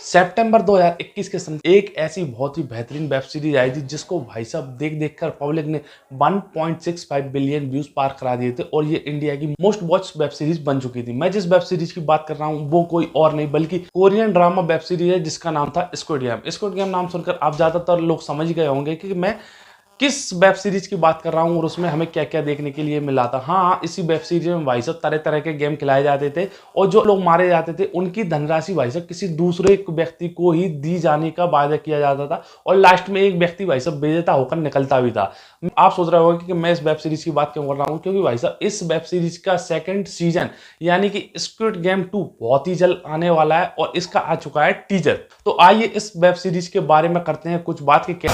सितंबर 2021 के समय एक ऐसी बहुत ही बेहतरीन वेब सीरीज आई थी जिसको भाई साहब देख कर पब्लिक ने 1.65 बिलियन व्यूज पार करा दिए थे और ये इंडिया की मोस्ट वॉच वेब सीरीज बन चुकी थी। मैं जिस वेब सीरीज की बात कर रहा हूँ वो कोई और नहीं बल्कि कोरियन ड्रामा वेब सीरीज है जिसका नाम था स्क्विड गेम। स्क्विड गेम नाम सुनकर आप ज्यादातर लोग समझ गए होंगे कि मैं किस वेब सीरीज की बात कर रहा हूँ और उसमें हमें क्या क्या देखने के लिए मिला था। हाँ, इसी वेब सीरीज में भाई साहब तरह तरह के गेम खिलाए जाते थे और जो लोग मारे जाते थे उनकी धनराशि भाई साहब किसी दूसरे व्यक्ति को ही दी जाने का वायदा किया जाता था और लास्ट में एक व्यक्ति भाई साहब बेइज्जत होकर निकलता भी था। आप सोच रहे होंगे कि मैं इस वेब सीरीज की बात क्यों कर रहा हूँ, क्योंकि भाई साहब इस वेब सीरीज का सेकंड सीजन यानी कि स्क्विड गेम 2 बहुत ही जल्द आने वाला है और इसका आ चुका है टीजर। तो आइए इस वेब सीरीज के बारे में करते हैं कुछ बात की।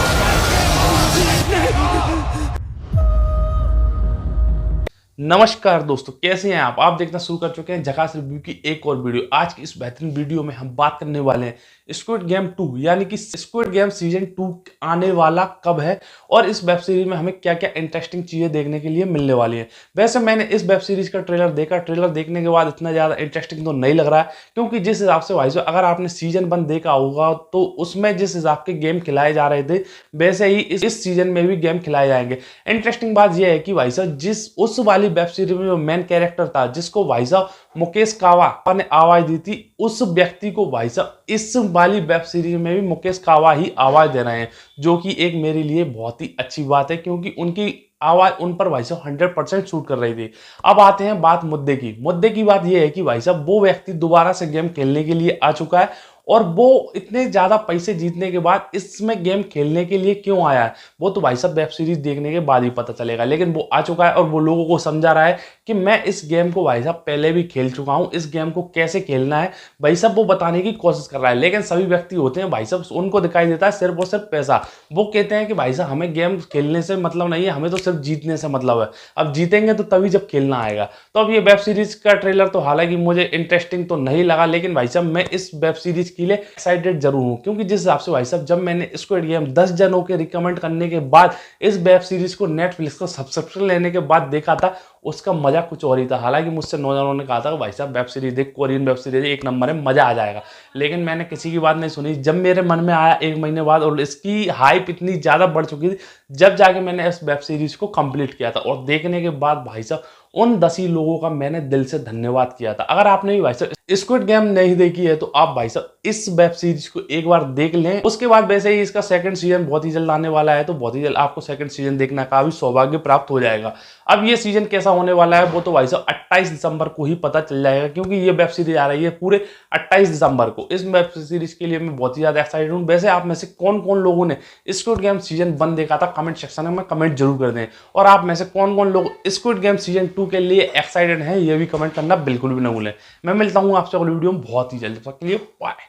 नमस्कार दोस्तों, कैसे हैं आप देखना शुरू कर चुके हैं झकास रिव्यू की एक और वीडियो। आज की इस बेहतरीन वीडियो में हम बात करने वाले हैं स्क्विड गेम 2 यानी कि स्क्विड गेम सीजन 2 आने वाला कब है और इस वेब सीरीज में हमें क्या क्या इंटरेस्टिंग चीजें देखने के लिए मिलने वाली हैं। वैसे मैंने इस वेब सीरीज का ट्रेलर देखा, ट्रेलर देखने के बाद इतना ज्यादा इंटरेस्टिंग तो नहीं लग रहा है, क्योंकि जिस हिसाब से भाई अगर आपने सीजन 1 देखा होगा तो उसमें जिस हिसाब के गेम खिलाए जा रहे थे वैसे ही इस सीजन में भी गेम खिलाए जाएंगे। इंटरेस्टिंग बात यह है कि भाई साहब जिस उस वाली वेब सीरीज में जो मेन कैरेक्टर था जिसको भाई साहब मुकेश कावा ने आवाज दी थी, उस व्यक्ति को भाई साहब इस वाली वेब सीरीज में भी मुकेश कावा ही आवाज दे रहे हैं, जो कि एक मेरे लिए बहुत ही अच्छी बात है क्योंकि उनकी आवाज उन पर भाई साहब 100% शूट कर रही थी। अब आते हैं बात मुद्दे की बात यह है कि भाई साहब वो व्यक्ति दोबारा से गेम खेलने के लिए आ चुका है और वो इतने ज्यादा पैसे जीतने के बाद इसमें गेम खेलने के लिए क्यों आया है वो तो भाई साहब वेब सीरीज देखने के बाद ही पता चलेगा। लेकिन वो आ चुका है और वो लोगों को समझा रहा है कि मैं इस गेम को भाई साहब पहले भी खेल चुका हूं, इस गेम को कैसे खेलना है भाई साहब वो बताने की कोशिश कर रहा है। लेकिन सभी व्यक्ति होते हैं भाई साहब, उनको दिखाई देता है सिर्फ और सिर्फ पैसा। वो कहते हैं कि भाई साहब हमें गेम खेलने से मतलब नहीं है, हमें तो सिर्फ जीतने से मतलब है। अब जीतेंगे तो तभी जब खेलना आएगा। तो अब ये वेब सीरीज का ट्रेलर तो हालांकि मुझे इंटरेस्टिंग तो नहीं लगा, लेकिन भाई साहब मैं इस वेब सीरीज के लिए एक्साइटेड जरूर हूं, क्योंकि जिस हिसाब से भाई साहब जब मैंने स्क्विड गेम 10 जनों के रिकमेंड करने के बाद इस वेब सीरीज को नेटफ्लिक्स को सब्सक्रिप्शन लेने के बाद देखा था, उसका मजा कुछ और ही था। हालांकि मुझसे नौजवानों ने कहा था कि भाई साहब वेब सीरीज देख, कोरियन वेब सीरीज एक नंबर है, मजा आ जाएगा। लेकिन मैंने किसी की बात नहीं सुनी। जब मेरे मन में आया 1 महीने बाद और इसकी हाइप इतनी ज्यादा बढ़ चुकी थी, जब जाके मैंने इस वेब सीरीज को कंप्लीट किया था और देखने के बाद भाई साहब उन 10 ही लोगों का मैंने दिल से धन्यवाद किया था। अगर आपने भी भाई साहब स्क्विड गेम नहीं देखी है तो आप भाई साहब इस वेब सीरीज को एक बार देख लें। उसके बाद वैसे ही इसका सेकंड सीजन बहुत ही जल्द आने वाला है, तो बहुत ही जल्द आपको सेकंड सीजन देखने का भी सौभाग्य प्राप्त हो जाएगा। अब ये सीजन कैसा होने वाला है वो तो भाई साहब 28 दिसंबर को ही पता चल जाएगा, क्योंकि ये वेब सीरीज आ रही है पूरे 28 दिसंबर को। इस वेब सीरीज के लिए मैं बहुत ही ज्यादा एक्साइटेड हूँ। वैसे आप में से कौन कौन लोगों ने स्क्विड गेम सीजन 1 देखा था कमेंट सेक्शन में कमेंट जरूर कर दें, और आप में से कौन कौन लोग स्क्विड गेम सीजन 2 के लिए एक्साइटेड हैं ये भी कमेंट करना बिल्कुल भी ना भूलें। मैं मिलता हूँ आपसे अगली वीडियो में बहुत ही जल्द। तब तक के लिए बाय।